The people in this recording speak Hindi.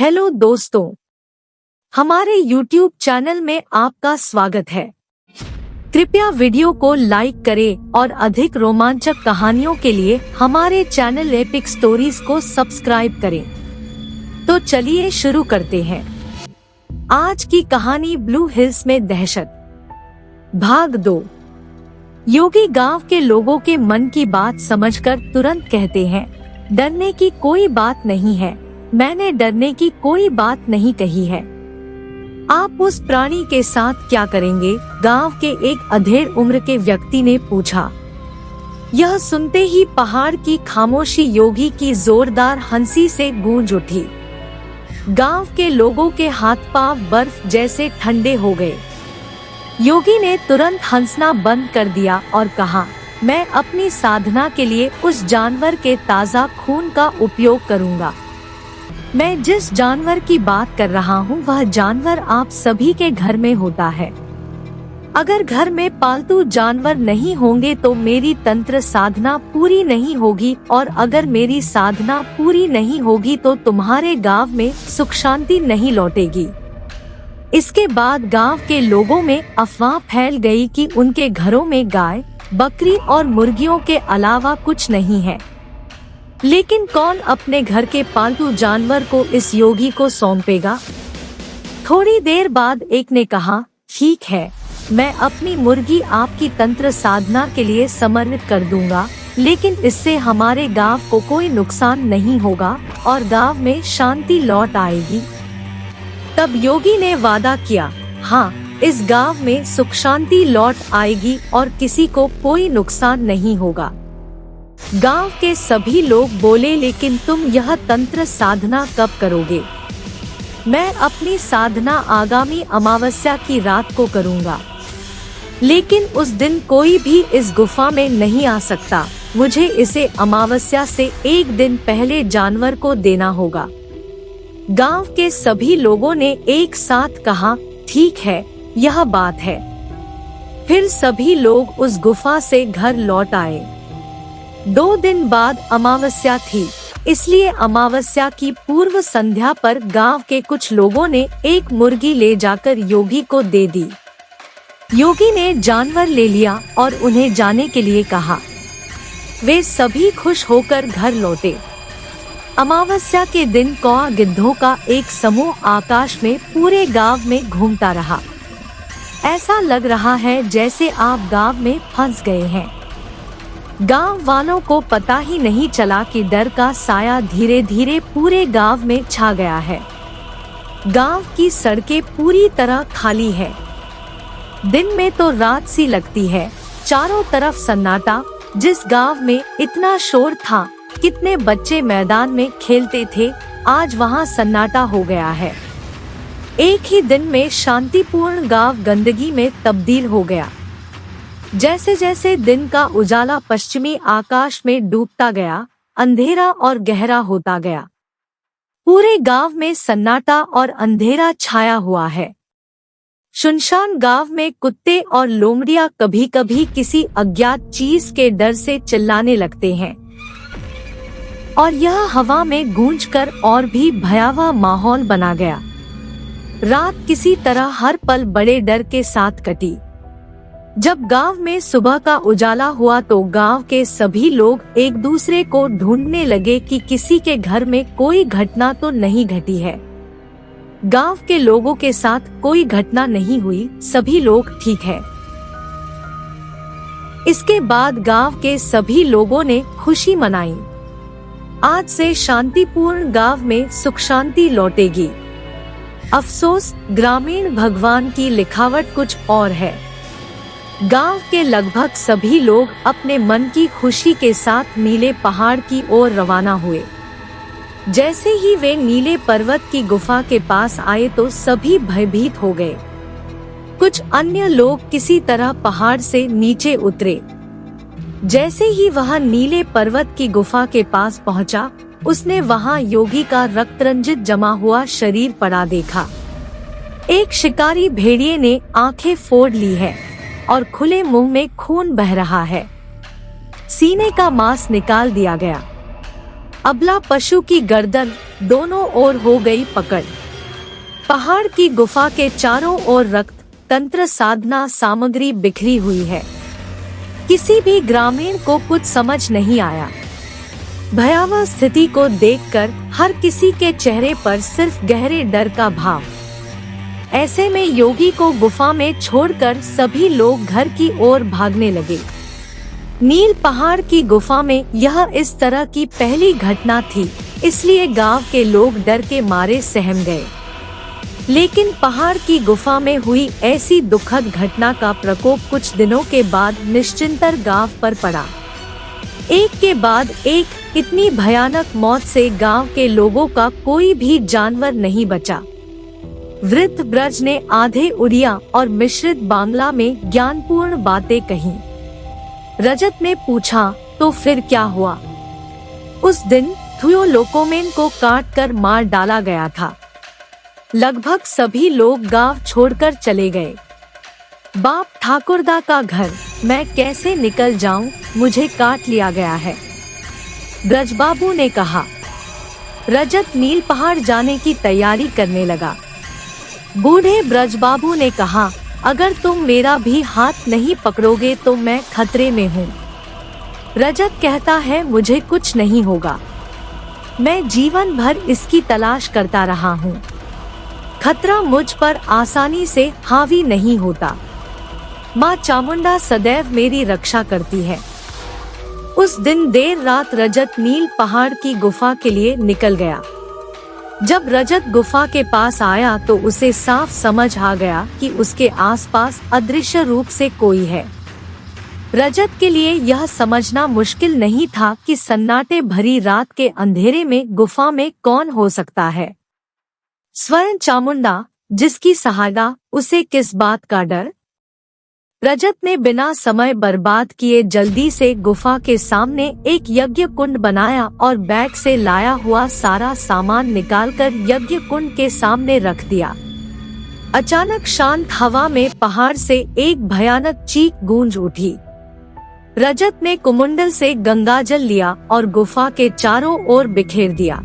हेलो दोस्तों, हमारे YouTube चैनल में आपका स्वागत है। कृपया वीडियो को लाइक करें और अधिक रोमांचक कहानियों के लिए हमारे चैनल एपिक स्टोरीज को सब्सक्राइब करें। तो चलिए शुरू करते हैं। आज की कहानी ब्लू हिल्स में दहशत, भाग 2। योगी गांव के लोगों के मन की बात समझकर तुरंत कहते हैं, डरने की कोई बात नहीं है। मैंने डरने की कोई बात नहीं कही है। आप उस प्राणी के साथ क्या करेंगे? गांव के एक अधेड़ उम्र के व्यक्ति ने पूछा। यह सुनते ही पहाड़ की खामोशी योगी की जोरदार हंसी से गूंज उठी। गांव के लोगों के हाथ पांव बर्फ जैसे ठंडे हो गए। योगी ने तुरंत हंसना बंद कर दिया और कहा, मैं अपनी साधना के लिए उस जानवर के ताज़ा खून का उपयोग करूंगा। मैं जिस जानवर की बात कर रहा हूँ वह जानवर आप सभी के घर में होता है। अगर घर में पालतू जानवर नहीं होंगे तो मेरी तंत्र साधना पूरी नहीं होगी, और अगर मेरी साधना पूरी नहीं होगी तो तुम्हारे गांव में सुख शांति नहीं लौटेगी। इसके बाद गांव के लोगों में अफवाह फैल गई कि उनके घरों में गाय, बकरी और मुर्गियों के अलावा कुछ नहीं है। लेकिन कौन अपने घर के पालतू जानवर को इस योगी को सौंपेगा? थोड़ी देर बाद एक ने कहा, ठीक है, मैं अपनी मुर्गी आपकी तंत्र साधना के लिए समर्पित कर दूंगा, लेकिन इससे हमारे गांव को कोई नुकसान नहीं होगा और गांव में शांति लौट आएगी। तब योगी ने वादा किया, हाँ, इस गांव में सुख शांति लौट आएगी और किसी को कोई नुकसान नहीं होगा। गांव के सभी लोग बोले, लेकिन तुम यह तंत्र साधना कब करोगे? मैं अपनी साधना आगामी अमावस्या की रात को करूंगा, लेकिन उस दिन कोई भी इस गुफा में नहीं आ सकता। मुझे इसे अमावस्या से एक दिन पहले जानवर को देना होगा। गांव के सभी लोगों ने एक साथ कहा, ठीक है, यह बात है। फिर सभी लोग उस गुफा से घर लौट आए। 2 दिन बाद अमावस्या थी, इसलिए अमावस्या की पूर्व संध्या पर गांव के कुछ लोगों ने एक मुर्गी ले जाकर योगी को दे दी। योगी ने जानवर ले लिया और उन्हें जाने के लिए कहा। वे सभी खुश होकर घर लौटे। अमावस्या के दिन कौआ गिद्धों का एक समूह आकाश में पूरे गांव में घूमता रहा। ऐसा लग रहा है जैसे आप गांव में फंस गए हैं। गांव वालों को पता ही नहीं चला कि डर का साया धीरे धीरे पूरे गांव में छा गया है। गांव की सड़कें पूरी तरह खाली है। दिन में तो रात सी लगती है। चारों तरफ सन्नाटा। जिस गांव में इतना शोर था, कितने बच्चे मैदान में खेलते थे, आज वहां सन्नाटा हो गया है। एक ही दिन में शांतिपूर्ण गांव गंदगी में तब्दील हो गया। जैसे जैसे दिन का उजाला पश्चिमी आकाश में डूबता गया, अंधेरा और गहरा होता गया। पूरे गांव में सन्नाटा और अंधेरा छाया हुआ है। सुनसान गांव में कुत्ते और लोमड़ियां कभी कभी किसी अज्ञात चीज के डर से चिल्लाने लगते हैं, और यह हवा में गूंजकर और भी भयावह माहौल बना गया। रात किसी तरह हर पल बड़े डर के साथ कटी। जब गांव में सुबह का उजाला हुआ तो गांव के सभी लोग एक दूसरे को ढूंढने लगे कि किसी के घर में कोई घटना तो नहीं घटी है। गांव के लोगों के साथ कोई घटना नहीं हुई, सभी लोग ठीक है। इसके बाद गांव के सभी लोगों ने खुशी मनाई। आज से शांतिपूर्ण गांव में सुख शांति लौटेगी। अफसोस, ग्रामीण भगवान की लिखावट कुछ और है। गांव के लगभग सभी लोग अपने मन की खुशी के साथ नीले पहाड़ की ओर रवाना हुए। जैसे ही वे नीले पर्वत की गुफा के पास आए तो सभी भयभीत हो गए। कुछ अन्य लोग किसी तरह पहाड़ से नीचे उतरे। जैसे ही वह नीले पर्वत की गुफा के पास पहुंचा, उसने वहां योगी का रक्तरंजित जमा हुआ शरीर पड़ा देखा। एक शिकारी भेड़िए ने आंखें फोड़ ली है और खुले मुंह में खून बह रहा है। सीने का मांस निकाल दिया गया। अबला पशु की गर्दन दोनों ओर हो गई पकड़। पहाड़ की गुफा के चारों ओर रक्त, तंत्र, साधना सामग्री बिखरी हुई है। किसी भी ग्रामीण को कुछ समझ नहीं आया। भयावह स्थिति को देखकर हर किसी के चेहरे पर सिर्फ गहरे डर का भाव। ऐसे में योगी को गुफा में छोड़कर सभी लोग घर की ओर भागने लगे। नील पहाड़ की गुफा में यह इस तरह की पहली घटना थी, इसलिए गांव के लोग डर के मारे सहम गए। लेकिन पहाड़ की गुफा में हुई ऐसी दुखद घटना का प्रकोप कुछ दिनों के बाद निश्चिंतर गांव पर पड़ा। एक के बाद एक इतनी भयानक मौत से गांव के लोगों का कोई भी जानवर नहीं बचा। वृद्ध ब्रज ने आधे उड़िया और मिश्रित बांग्ला में ज्ञानपूर्ण बातें कहीं। रजत ने पूछा, तो फिर क्या हुआ? उस दिन थुयो लोकोमेन को काट कर मार डाला गया था। लगभग सभी लोग गांव छोड़कर चले गए। बाप ठाकुरदा का घर, मैं कैसे निकल जाऊं, मुझे काट लिया गया है, ब्रजबाबू ने कहा। रजत नील पहाड़ जाने की तैयारी करने लगा। बूढ़े ब्रजबाबू ने कहा, अगर तुम मेरा भी हाथ नहीं पकड़ोगे तो मैं खतरे में हूँ। रजत कहता है, मुझे कुछ नहीं होगा, मैं जीवन भर इसकी तलाश करता रहा हूँ। खतरा मुझ पर आसानी से हावी नहीं होता। माँ चामुंडा सदैव मेरी रक्षा करती है। उस दिन देर रात रजत नील पहाड़ की गुफा के लिए निकल गया। जब रजत गुफा के पास आया तो उसे साफ समझ आ गया कि उसके आसपास अदृश्य रूप से कोई है। रजत के लिए यह समझना मुश्किल नहीं था कि सन्नाटे भरी रात के अंधेरे में गुफा में कौन हो सकता है। स्वयं चामुंडा, जिसकी सहायता, उसे किस बात का डर? रजत ने बिना समय बर्बाद किए जल्दी से गुफा के सामने एक यज्ञ कुंड बनाया और बैग से लाया हुआ सारा सामान निकालकर यज्ञ कुंड के सामने रख दिया। अचानक शांत हवा में पहाड़ से एक भयानक चीख गूंज उठी। रजत ने कुमुंडल से गंगाजल लिया और गुफा के चारों ओर बिखेर दिया।